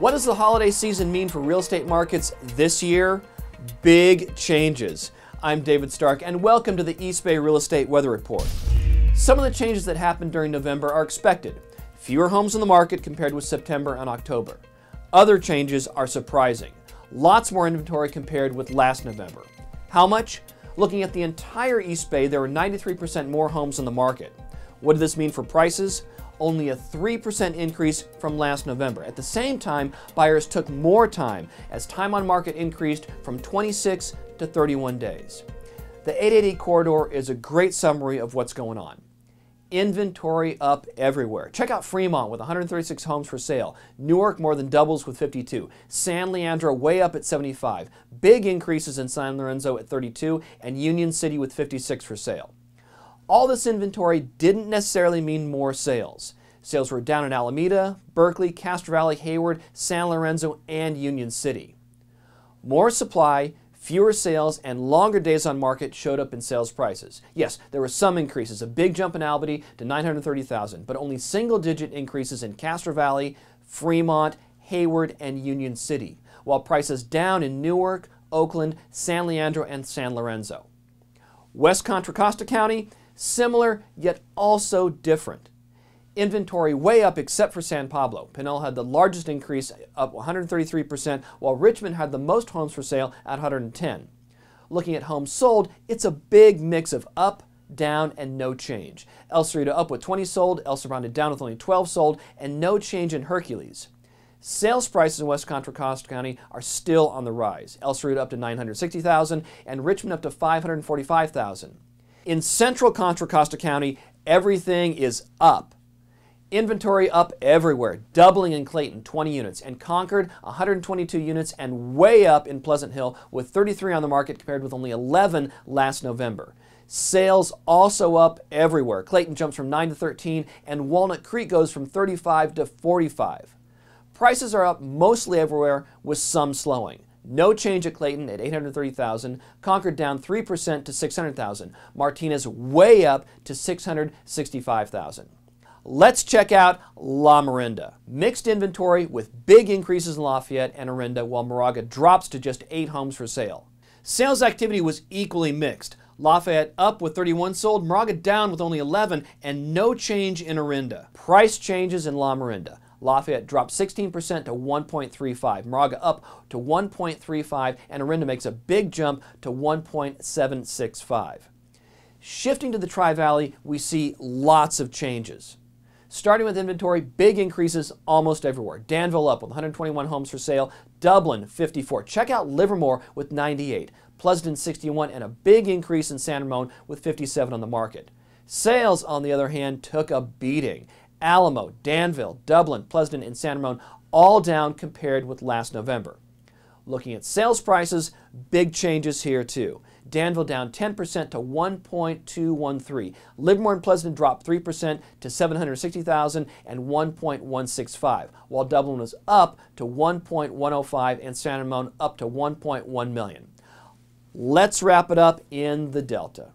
What does the holiday season mean for real estate markets this year? Big changes. I'm David Stark, and welcome to the East Bay Real Estate Weather Report. Some of the changes that happened during November are expected. Fewer homes on the market compared with September and October. Other changes are surprising. Lots more inventory compared with last November. How much? Looking at the entire East Bay, there were 93% more homes on the market. What did this mean for prices? Only a 3% increase from last November. At the same time, buyers took more time as time on market increased from 26 to 31 days. The 880 corridor is a great summary of what's going on. Inventory up everywhere. Check out Fremont with 136 homes for sale. Newark more than doubles with 52. San Leandro way up at 75. Big increases in San Lorenzo at 32 and Union City with 56 for sale. All this inventory didn't necessarily mean more sales. Sales were down in Alameda, Berkeley, Castro Valley, Hayward, San Lorenzo, and Union City. More supply, fewer sales, and longer days on market showed up in sales prices. Yes, there were some increases, a big jump in Albany to $930,000, but only single-digit increases in Castro Valley, Fremont, Hayward, and Union City, while prices down in Newark, Oakland, San Leandro, and San Lorenzo. West Contra Costa County, similar, yet also different. Inventory way up except for San Pablo. Pinal had the largest increase, up 133%, while Richmond had the most homes for sale at 110. Looking at homes sold, it's a big mix of up, down, and no change. El Cerrito up with 20 sold, El Cerrito down with only 12 sold, and no change in Hercules. Sales prices in West Contra Costa County are still on the rise. El Cerrito up to $960,000 and Richmond up to $545,000. In Central Contra Costa County, everything is up. Inventory up everywhere, doubling in Clayton, 20 units, and Concord, 122 units, and way up in Pleasant Hill with 33 on the market compared with only 11 last November. Sales also up everywhere. Clayton jumps from 9 to 13, and Walnut Creek goes from 35 to 45. Prices are up mostly everywhere with some slowing. No change at Clayton at $830,000, Concord down 3% to $600,000, Martinez way up to $665,000. Let's check out Lamorinda. Mixed inventory with big increases in Lafayette and Orinda, while Moraga drops to just 8 homes for sale. Sales activity was equally mixed. Lafayette up with 31 sold, Moraga down with only 11, and no change in Orinda. Price changes in Lamorinda. Lafayette dropped 16% to 1.35, Moraga up to 1.35, and Orinda makes a big jump to 1.765. Shifting to the Tri-Valley, we see lots of changes. Starting with inventory, big increases almost everywhere. Danville up with 121 homes for sale, Dublin 54. Check out Livermore with 98, Pleasanton 61, and a big increase in San Ramon with 57 on the market. Sales, on the other hand, took a beating. Alamo, Danville, Dublin, Pleasanton, and San Ramon all down compared with last November. Looking at sales prices, big changes here too. Danville down 10% to 1.213. Livermore and Pleasanton dropped 3% to $760,000 and 1.165, while Dublin was up to 1.105 and San Ramon up to 1.1 million. Let's wrap it up in the Delta.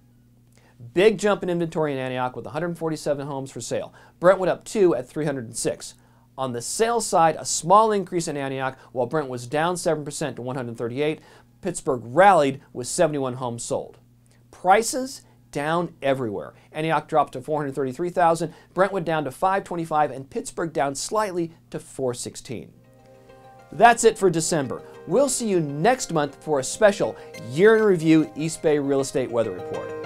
Big jump in inventory in Antioch with 147 homes for sale. Brentwood up 2 at 306. On the sales side, a small increase in Antioch, while Brent was down 7% to 138. Pittsburgh rallied with 71 homes sold. Prices down everywhere. Antioch dropped to $433,000, Brentwood down to $525,000, and Pittsburgh down slightly to $416,000. That's it for December. We'll see you next month for a special Year in Review East Bay Real Estate Weather Report.